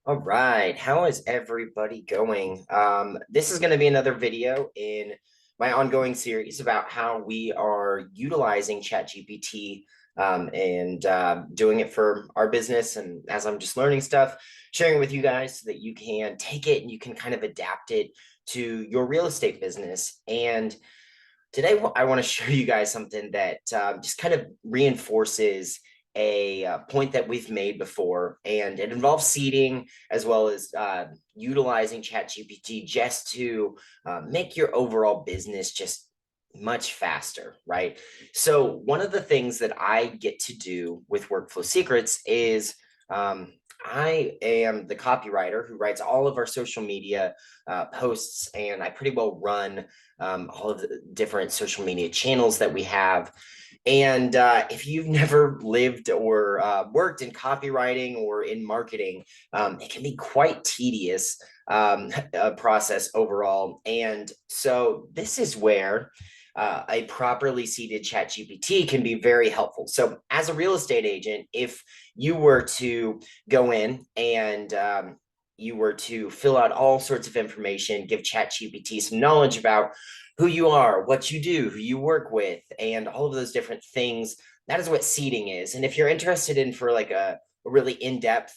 All right, how is everybody going? This is going to be another video in my ongoing series about how we are utilizing ChatGPT and doing it for our business. And as I'm just learning stuff, sharing it with you guys so that you can take it and you can kind of adapt it to your real estate business. And today, I want to show you guys something that just kind of reinforces a point that we've made before, and it involves seeding as well as utilizing ChatGPT just to make your overall business just much faster, right? So, one of the things that I get to do with Workflow Secrets is I am the copywriter who writes all of our social media posts, and I pretty well run all of the different social media channels that we have. And if you've never lived or worked in copywriting or in marketing, it can be quite tedious process overall. And so this is where a properly seeded chat GPT can be very helpful. So as a real estate agent, if you were to go in and you were to fill out all sorts of information, give ChatGPT some knowledge about who you are, what you do, who you work with, and all of those different things. That is what seeding is. And if you're interested in for like a really in-depth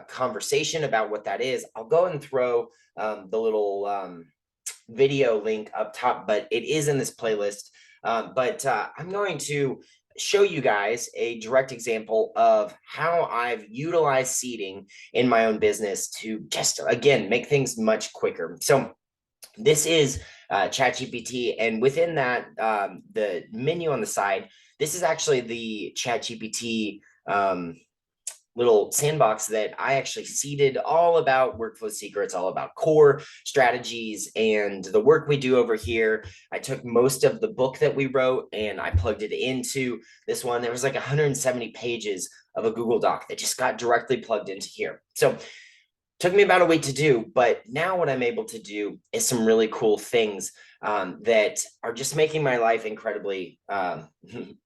conversation about what that is, I'll go and throw the little video link up top, but it is in this playlist. But I'm going to show you guys a direct example of how I've utilized seeding in my own business to just, again, make things much quicker. So this is ChatGPT, and within that, the menu on the side, this is actually the ChatGPT little sandbox that I actually seeded all about workflow secrets, all about core strategies and the work we do over here. I took most of the book that we wrote and I plugged it into this one. There was like 170 pages of a Google Doc that just got directly plugged into here. So took me about a week to do, but now what I'm able to do is some really cool things that are just making my life incredibly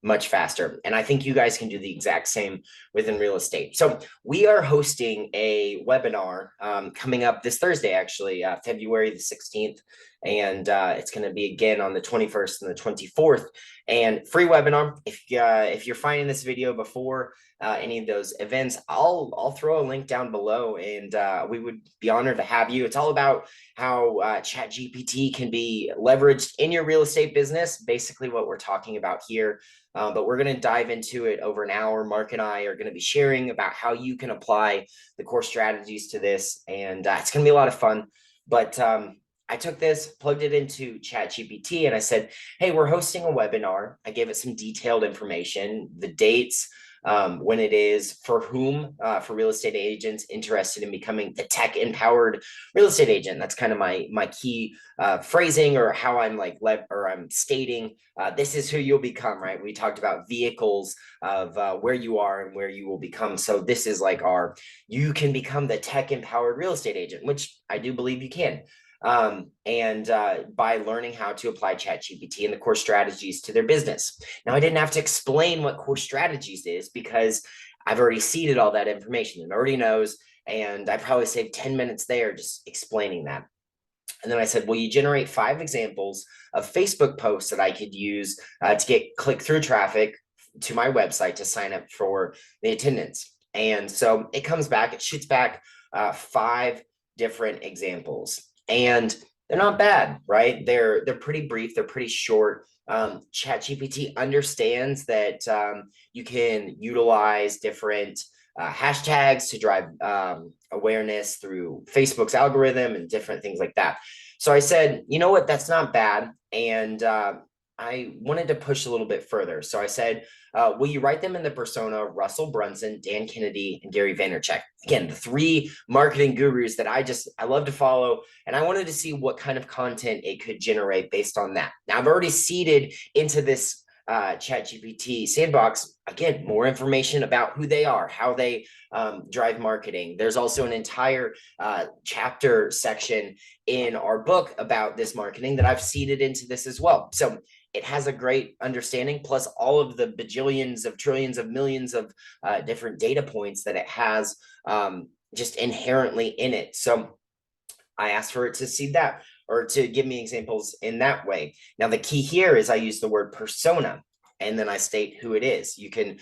much faster. And I think you guys can do the exact same within real estate. So we are hosting a webinar coming up this Thursday, actually, February the 16th. And it's going to be again on the 21st and the 24th. And free webinar. If you're finding this video before any of those events, I'll throw a link down below, and we would be honored to have you. It's all about how ChatGPT can be leveraged in your real estate business. Basically, what we're talking about here. But we're going to dive into it over an hour. Mark and I are going to be sharing about how you can apply the core strategies to this, and it's going to be a lot of fun. But I took this, plugged it into ChatGPT, and I said, hey, we're hosting a webinar. I gave it some detailed information, the dates, when it is, for whom, for real estate agents interested in becoming the tech empowered real estate agent. That's kind of my key phrasing, or how I'm I'm stating this is who you'll become, right? We talked about vehicles of where you are and where you will become. So this is like you can become the tech empowered real estate agent, which I do believe you can. And by learning how to apply ChatGPT and the core strategies to their business. Now, I didn't have to explain what core strategies is because I've already seeded all that information. It already knows, and I probably saved 10 minutes there just explaining that. And then I said, well, you generate 5 examples of Facebook posts that I could use to get click-through traffic to my website to sign up for the attendance. And so it comes back, it shoots back 5 different examples. And they're not bad, right? They're pretty brief, they're pretty short. ChatGPT understands that you can utilize different hashtags to drive awareness through Facebook's algorithm and different things like that. So I said, you know what, that's not bad. And I wanted to push a little bit further. So I said, will you write them in the persona of Russell Brunson, Dan Kennedy, and Gary Vaynerchuk? Again, the 3 marketing gurus that I love to follow. And I wanted to see what kind of content it could generate based on that. Now, I've already seeded into this ChatGPT sandbox, again, more information about who they are, how they drive marketing. There's also an entire chapter section in our book about this marketing that I've seeded into this as well. So it has a great understanding, plus all of the bajillions of trillions of millions of different data points that it has just inherently in it. So I asked for it to see that, or to give me examples in that way. Now, the key here is I use the word persona, and then I state who it is. You can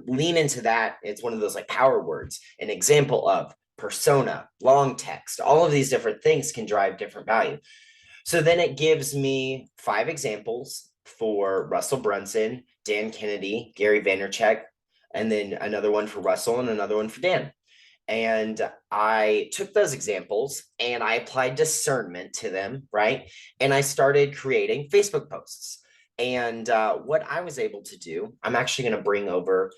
lean into that. It's one of those like power words. An example of persona, long text, all of these different things can drive different value. So then it gives me 5 examples for Russell Brunson, Dan Kennedy, Gary Vaynerchuk, and then another one for Russell and another one for Dan. And I took those examples and I applied discernment to them, right? And I started creating Facebook posts. And what I was able to do, I'm actually going to bring over,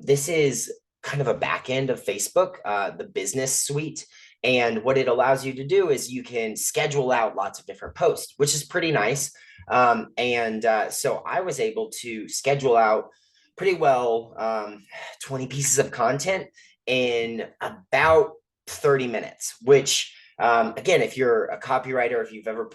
this is kind of a back end of Facebook, the business suite. And what it allows you to do is you can schedule out lots of different posts, which is pretty nice. So I was able to schedule out pretty well 20 pieces of content in about 30 minutes, which again, if you're a copywriter, if you've ever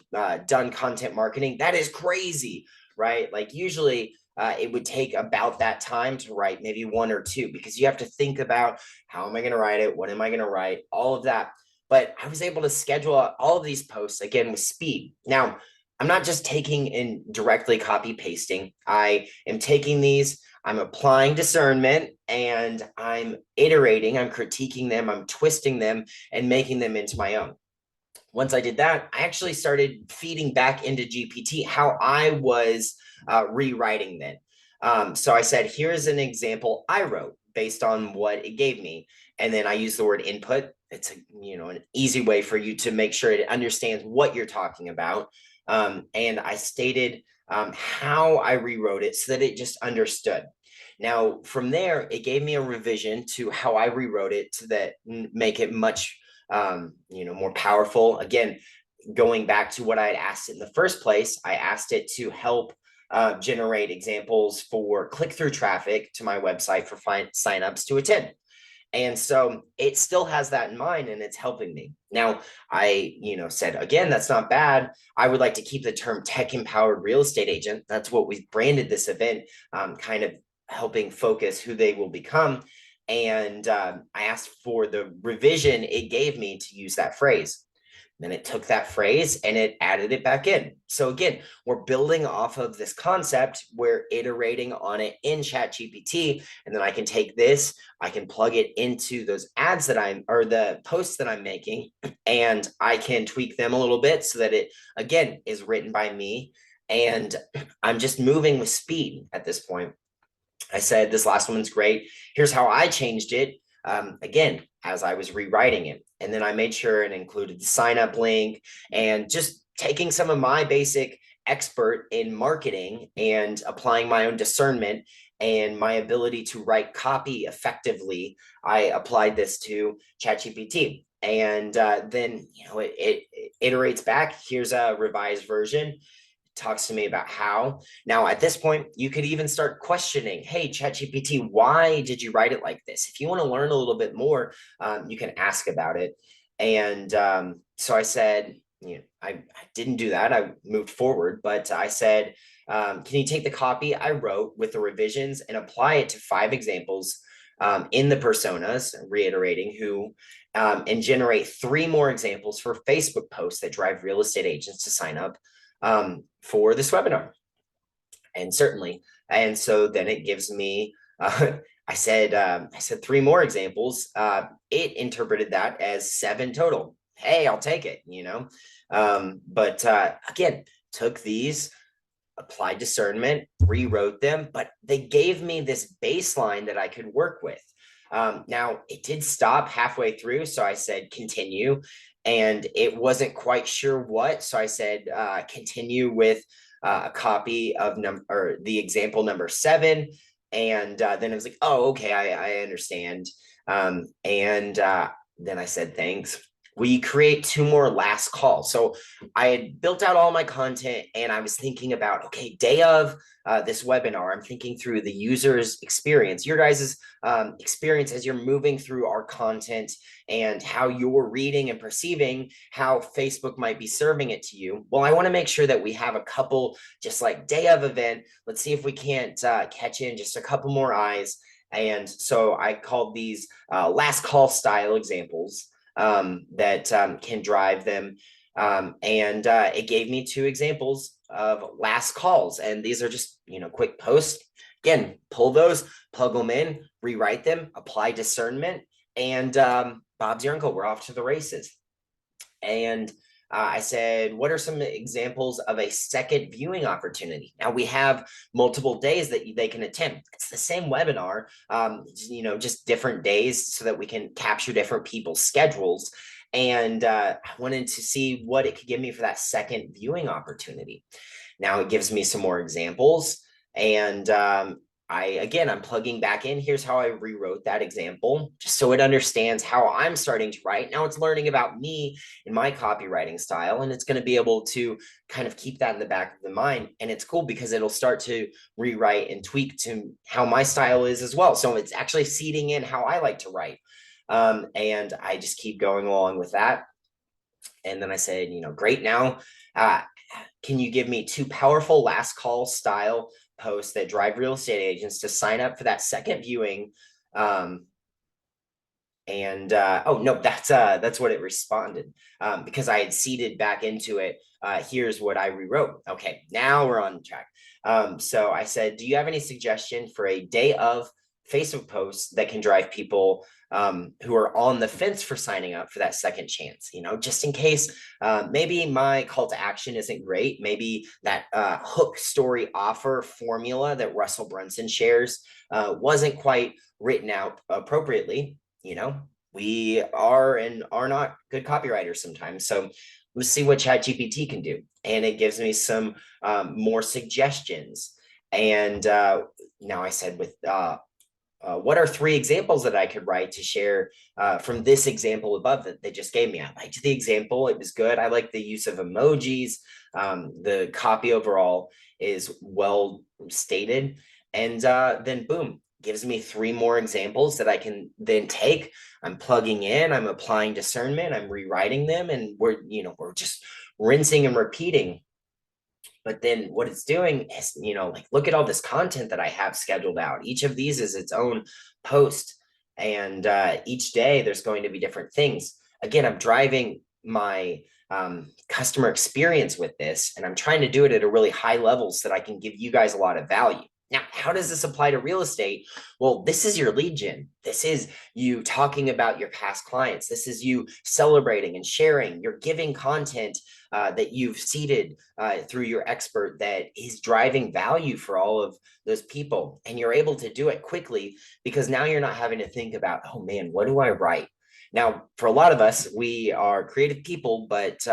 done content marketing, that is crazy, right? Like usually it would take about that time to write maybe 1 or 2, because you have to think about how am I going to write it? What am I going to write? All of that. But I was able to schedule out all of these posts again with speed. Now, I'm not just taking and directly copy pasting. I am taking these, I'm applying discernment, and I'm iterating, I'm critiquing them, I'm twisting them and making them into my own. Once I did that, I actually started feeding back into GPT how I was rewriting them. So I said, here's an example I wrote based on what it gave me. And then I use the word input. It's an easy way for you to make sure it understands what you're talking about. And I stated how I rewrote it so that it just understood. Now, from there, it gave me a revision to how I rewrote it to that make it much more powerful. Again, going back to what I had asked it in the first place, I asked it to help generate examples for click-through traffic to my website for signups to attend. And so it still has that in mind, and it's helping me. Now, I, said, again, that's not bad. I would like to keep the term tech empowered real estate agent. That's what we've branded this event, kind of helping focus who they will become. And I asked for the revision it gave me to use that phrase. Then it took that phrase and it added it back in. So again, we're building off of this concept. We're iterating on it in Chat GPT. And then I can take this, I can plug it into those ads or the posts that I'm making, and I can tweak them a little bit so that it, again, is written by me. And I'm just moving with speed at this point. I said, this last one's great. Here's how I changed it. Again, as I was rewriting it. And then I made sure and included the sign up link, and just taking some of my basic expert in marketing and applying my own discernment and my ability to write copy effectively. I applied this to ChatGPT. And then, it iterates back. Here's a revised version, talks to me about how. Now, at this point, you could even start questioning, hey, ChatGPT, why did you write it like this? If you want to learn a little bit more, you can ask about it. And so I said, I didn't do that. I moved forward, but I said, can you take the copy I wrote with the revisions and apply it to 5 examples in the personas, reiterating who, and generate 3 more examples for Facebook posts that drive real estate agents to sign up for this webinar. And certainly, and so then it gives me, I said 3 more examples. It interpreted that as 7 total. Hey, I'll take it, but again, took these, applied discernment, rewrote them, but they gave me this baseline that I could work with. Now, it did stop halfway through, so I said continue, and it wasn't quite sure what, so I said continue with a copy of the example number 7, and then it was like, oh, okay, I understand, and then I said thanks. We create 2 more last calls. So I had built out all my content, and I was thinking about, okay, day of this webinar, I'm thinking through the user's experience, your guys' experience as you're moving through our content, and how you're reading and perceiving how Facebook might be serving it to you. Well, I want to make sure that we have a couple, just like day of event. Let's see if we can't catch in just a couple more eyes And so I called these last call style examples that can drive them. And it gave me 2 examples of last calls. And these are just, quick posts. Again, pull those, plug them in, rewrite them, apply discernment, and Bob's your uncle. We're off to the races. And I said, what are some examples of a second viewing opportunity? Now we have multiple days that they can attend. It's the same webinar, just different days so that we can capture different people's schedules. And I wanted to see what it could give me for that second viewing opportunity. Now it gives me some more examples. And I'm plugging back in. Here's how I rewrote that example, just so it understands how I'm starting to write. Now it's learning about me and my copywriting style, and it's going to be able to kind of keep that in the back of the mind. And it's cool because it'll start to rewrite and tweak to how my style is as well. So it's actually seeding in how I like to write. And I just keep going along with that. And then I said, great. Now, can you give me 2 powerful last call style posts that drive real estate agents to sign up for that second viewing? Oh no, that's what it responded, because I had seeded back into it. Here's what I rewrote. Okay, now we're on track. So I said, do you have any suggestion for a day of Facebook posts that can drive people who are on the fence for signing up for that second chance? Just in case maybe my call to action isn't great. Maybe that hook story offer formula that Russell Brunson shares wasn't quite written out appropriately. We are and are not good copywriters sometimes. So let's see what Chat GPT can do. And it gives me some more suggestions. And now I said, what are 3 examples that I could write to share from this example above that they just gave me? I liked the example. It was good. I like the use of emojis. The copy overall is well stated. And then boom, gives me 3 more examples that I can then take. I'm plugging in, I'm applying discernment, I'm rewriting them, and we're just rinsing and repeating. But then what it's doing is, look at all this content that I have scheduled out. Each of these is its own post. And each day there's going to be different things. Again, I'm driving my customer experience with this, and I'm trying to do it at a really high level so that I can give you guys a lot of value. Now, how does this apply to real estate? Well, this is your lead gen. This is you talking about your past clients. This is you celebrating and sharing. You're giving content that you've seeded through your expert that is driving value for all of those people. And you're able to do it quickly because now you're not having to think about, oh man, what do I write? Now, for a lot of us, we are creative people, but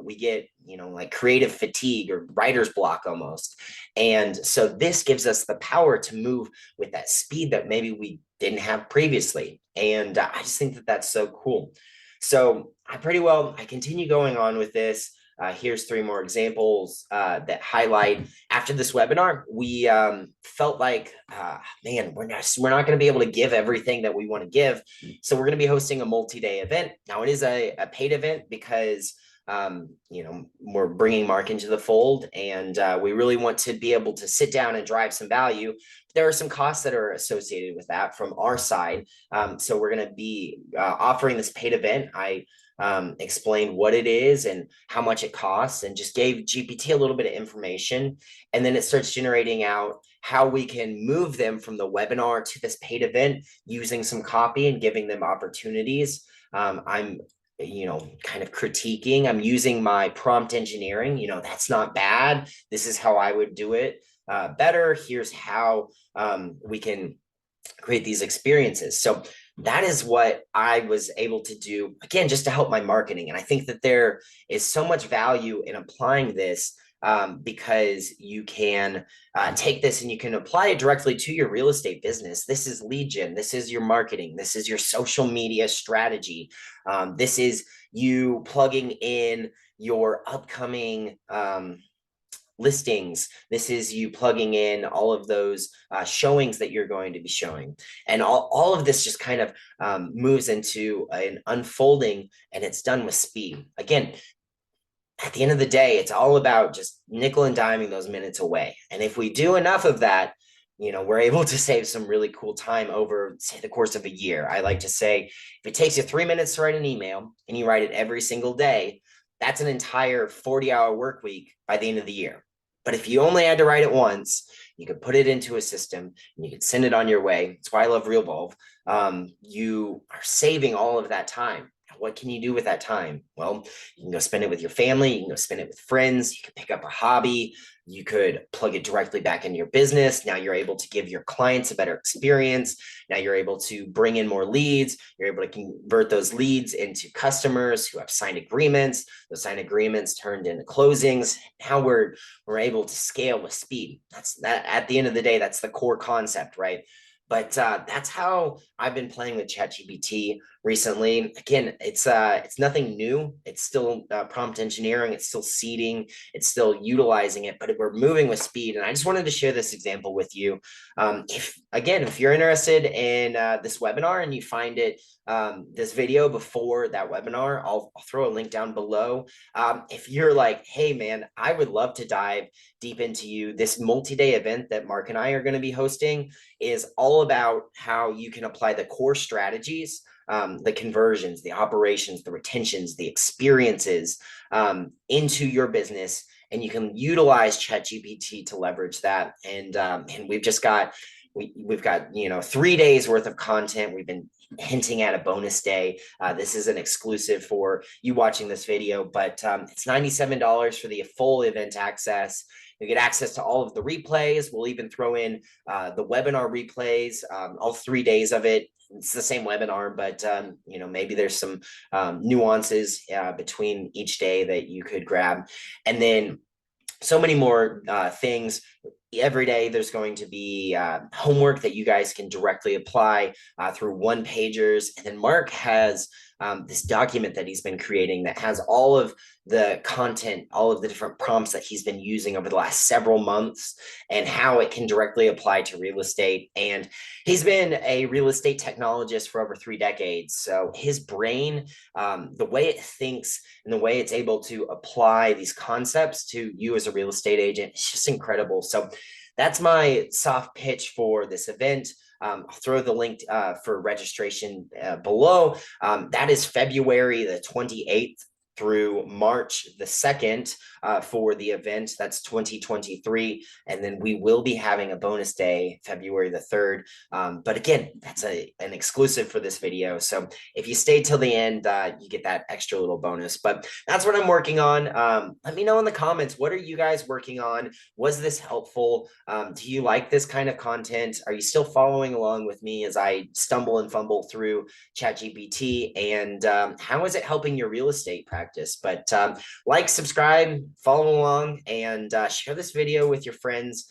we get, like creative fatigue or writer's block almost. And so this gives us the power to move with that speed that maybe we didn't have previously. And I just think that that's so cool. So I continue going on with this. Here's 3 more examples that highlight. After this webinar, we felt like, man, we're not going to be able to give everything that we want to give. So we're going to be hosting a multi-day event. Now it is a paid event because we're bringing Mark into the fold, and we really want to be able to sit down and drive some value. There are some costs that are associated with that from our side. So we're going to be offering this paid event. I explained what it is and how much it costs, and just gave GPT a little bit of information. And then it starts generating out how we can move them from the webinar to this paid event using some copy and giving them opportunities. I'm kind of critiquing. I'm using my prompt engineering. That's not bad. This is how I would do it better. Here's how we can create these experiences. So that is what I was able to do, again, just to help my marketing. And I think that there is so much value in applying this because you can take this and you can apply it directly to your real estate business. This is lead gen. This is your marketing. This is your social media strategy. This is you plugging in your upcoming listings. This is you plugging in all of those showings that you're going to be showing. And all of this just kind of moves into an unfolding, and it's done with speed. Again, at the end of the day, it's all about just nickel and diming those minutes away. And if we do enough of that, we're able to save some really cool time over, say, the course of a year. I like to say if it takes you 3 minutes to write an email and you write it every single day, that's an entire 40-hour work week by the end of the year. But if you only had to write it once, you could put it into a system and you could send it on your way. That's why I love RealVolve. You are saving all of that time. What can you do with that time? Well, you can go spend it with your family. You can go spend it with friends. You can pick up a hobby. You could plug it directly back into your business. Now you're able to give your clients a better experience. Now you're able to bring in more leads. You're able to convert those leads into customers who have signed agreements. Those signed agreements turned into closings. Now we're able to scale with speed. That's that. At the end of the day, that's the core concept, right? But that's how I've been playing with ChatGPT recently. Again, it's nothing new. It's still prompt engineering. It's still seeding. It's still utilizing it, but we're moving with speed. And I just wanted to share this example with you. If you're interested in this webinar and you find it this video before that webinar, I'll throw a link down below. If you're like, hey man, I would love to dive deep into you, this multi-day event that Mark and I are going to be hosting is all about how you can apply the core strategies, the conversions, the operations, the retentions, the experiences into your business. And you can utilize ChatGPT to leverage that. And we've just got we've got 3 days worth of content. We've been hinting at a bonus day. This is an exclusive for you watching this video, but it's $97 for the full event access. You get access to all of the replays. We'll even throw in the webinar replays, all 3 days of it. It's the same webinar, but maybe there's some nuances between each day that you could grab, and then so many more things. Every day there's going to be homework that you guys can directly apply through one pagers. And then Mark has this document that he's been creating that has all of the content, all of the different prompts that he's been using over the last several months and how it can directly apply to real estate. And he's been a real estate technologist for over 3 decades. So his brain, the way it thinks and the way it's able to apply these concepts to you as a real estate agent, it's just incredible. So that's my soft pitch for this event. I'll throw the link for registration below. That is February the 28th through March the 2nd for the event. That's 2023. And then we will be having a bonus day, February the 3rd. But again, that's an exclusive for this video. So if you stay till the end, you get that extra little bonus. But that's what I'm working on. Let me know in the comments, what are you guys working on? Was this helpful? Do you like this kind of content? Are you still following along with me as I stumble and fumble through ChatGPT? And how is it helping your real estate practice? But like, subscribe, follow along, and share this video with your friends.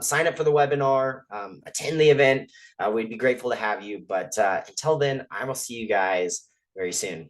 Sign up for the webinar, attend the event. We'd be grateful to have you. But until then, I will see you guys very soon.